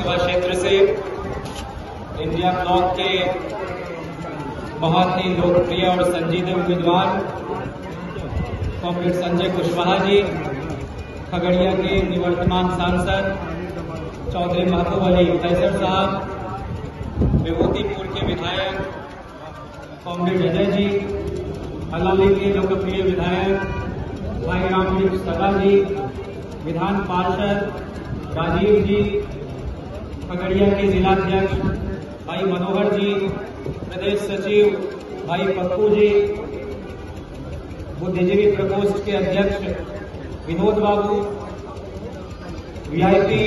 लोकसभा क्षेत्र से India block के बहुत ही लोकप्रिय और संजीदे उम्मीदवार कॉमरेड संजय कुशवाहा जी, खगड़िया के निवर्तमान सांसद चौधरी महबूब अली कैसर साहब, विभूतिपुर के विधायक कॉमरेड अजय जी, हलाली के लोकप्रिय विधायक भाई रामजीत सदा जी, विधान पार्षद राजीव जी, खगड़िया के जिलाध्यक्ष भाई मनोहर जी, प्रदेश सचिव भाई पप्पू जी, बुद्धिजीवी प्रकोष्ठ के अध्यक्ष Vinod Babu, VIP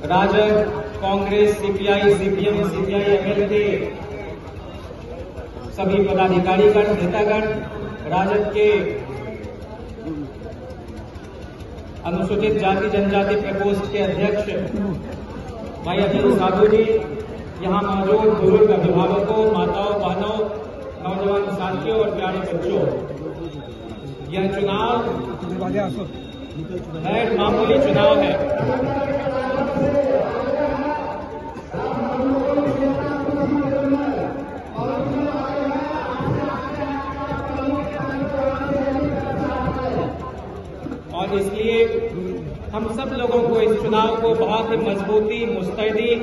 Rajad, Congress, CPI, CPM, CPI ML के सभी पदाधिकारीगण, नेतागण, राजद के अनुसूचित जाति जनजाति प्रकोष्ठ के अध्यक्ष भाई अनिल साधु जी, यहाँ मौजूद बुजुर्ग अभिभावकों, माताओं, बहनों, नौजवान साथियों और प्यारे बच्चों, यह चुनाव गैर मामूली चुनाव है। और इसलिए हम सब लोगों को इस चुनाव को बहुत ही मजबूती, मुस्तैदी,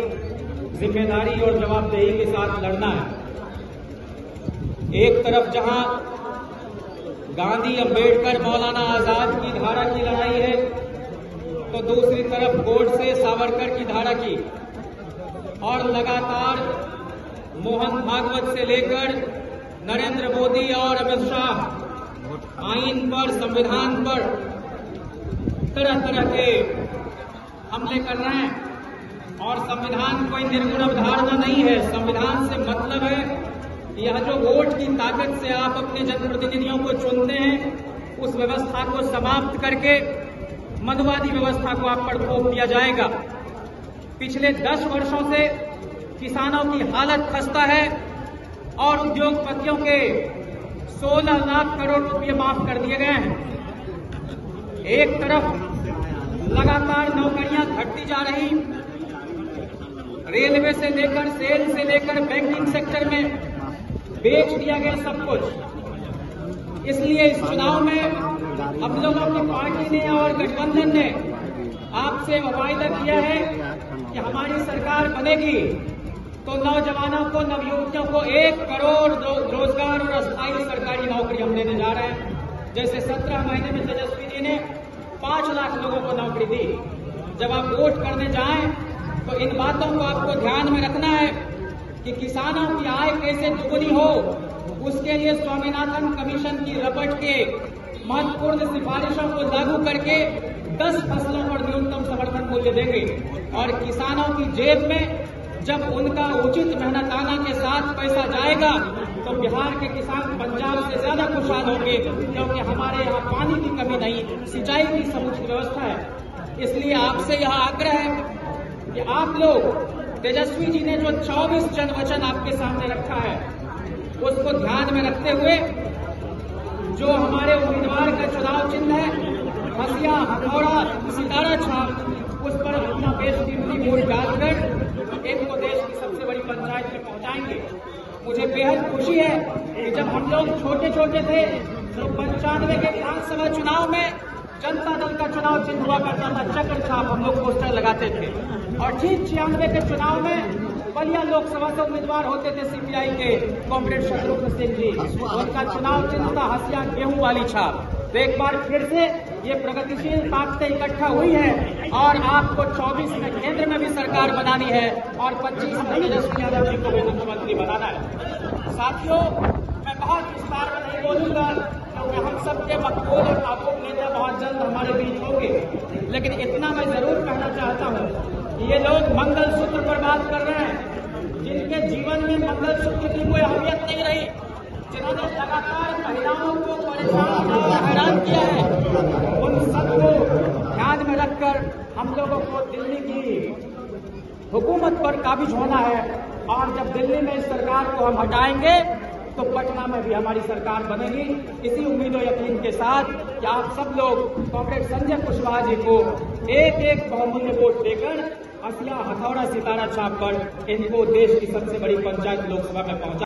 जिम्मेदारी और जवाबदेही के साथ लड़ना है। एक तरफ जहां गांधी, अंबेडकर, मौलाना आजाद की धारा की लड़ाई है, तो दूसरी तरफ गोडसे, सावरकर की धारा की, और लगातार मोहन भागवत से लेकर नरेंद्र मोदी और अमित शाह आईन पर, संविधान पर तरह तरह के हमले कर रहे हैं। और संविधान कोई निर्गुण अवधारणा नहीं है। संविधान से मतलब है यह जो वोट की ताकत से आप अपने जनप्रतिनिधियों को चुनते हैं, उस व्यवस्था को समाप्त करके मनुवादी व्यवस्था को आप पर थोप दिया जाएगा। पिछले 10 वर्षों से किसानों की हालत खस्ता है और उद्योगपतियों के 16 लाख करोड़ रुपए माफ कर दिए गए हैं। एक तरफ लगातार नौकरियां घटती जा रही, रेलवे से लेकर, सेल से लेकर बैंकिंग सेक्टर में बेच दिया गया सब कुछ। इसलिए इस चुनाव में हम लोगों की पार्टी ने और गठबंधन ने आपसे वायदा किया है कि हमारी सरकार बनेगी तो नौजवानों को, नवयुवतियों को 1 करोड़ रोजगार और अस्थायी सरकारी नौकरी हम देने जा रहे हैं। जैसे 17 महीने में तेजस्वी जी ने 5 लाख लोगों को नौकरी दी। जब आप वोट करने जाएं तो इन बातों को आपको ध्यान में रखना है कि किसानों की आय कैसे दुगुनी हो। उसके लिए स्वामीनाथन कमीशन की रपट के महत्वपूर्ण सिफारिशों को लागू करके 10 फसलों पर न्यूनतम समर्थन मूल्य देंगे। और किसानों की जेब में जब उनका उचित मेहनताना के साथ पैसा जाएगा तो बिहार के किसान पंजाब से ज्यादा खुशहाल होंगे, क्योंकि हमारे यहाँ पानी की कमी नहीं, सिंचाई की समुचित व्यवस्था है। इसलिए आपसे यह आग्रह है कि आप लोग, तेजस्वी जी ने जो 24 जन वचन आपके सामने रखा है, उसको ध्यान में रखते हुए जो हमारे उम्मीदवार का चुनाव चिन्ह है, हसिया, हथौड़ा, सितारा छाप, उस पर अपना बेशकीमती वोट डालकर एक को देश की सबसे बड़ी पंचायत में पहुंचाएंगे। मुझे बेहद खुशी है कि जब हम लोग छोटे छोटे थे तो 95 के विधानसभा चुनाव में जनता दल का चुनाव चिन्ह हुआ करता था, चक्र छाप, हम लोग पोस्टर लगाते थे। और ठीक 96 के चुनाव में बलिया लोकसभा से उम्मीदवार होते थे सीपीआई के कॉमरेड शत्रुघ्न सिंह जी, उनका चुनाव चिन्ह था हसिया, गेहूं वाली छाप। तो एक बार फिर से ये प्रगतिशील ताकतें इकट्ठा हुई है और आपको 24 में केंद्र में भी सरकार बनानी है और 25 में तेजस्वी यादव जी को भी मुख्यमंत्री बनाना है। साथियों, मैं बहुत विस्तार में नहीं बोलूंगा क्योंकि हम सबके मकबूल और महबूब नेता बहुत जल्द हमारे बीच होंगे, लेकिन इतना मैं जरूर कहना चाहता हूँ कि ये लोग मंगलसूत्र पर बात कर रहे हैं, जिनके जीवन में मंगलसूत्र की कोई अहमियत नहीं रही, जिन्होंने लगातार महिलाओं को परेशान और हैरान किया है, उन सबको ध्यान में रखकर हम लोगों को दिल्ली की हुकूमत पर काबिज होना है। और जब दिल्ली में इस सरकार को हम हटाएंगे तो पटना में भी हमारी सरकार बनेगी। इसी उम्मीद और यकीन के साथ कि आप सब लोग कॉमरेड संजय कुशवाहा जी को एक एक बहुमूल्य वोट देकर हसिया हथौड़ा सितारा छाप कर इनको देश की सबसे बड़ी पंचायत लोकसभा में पहुंचा।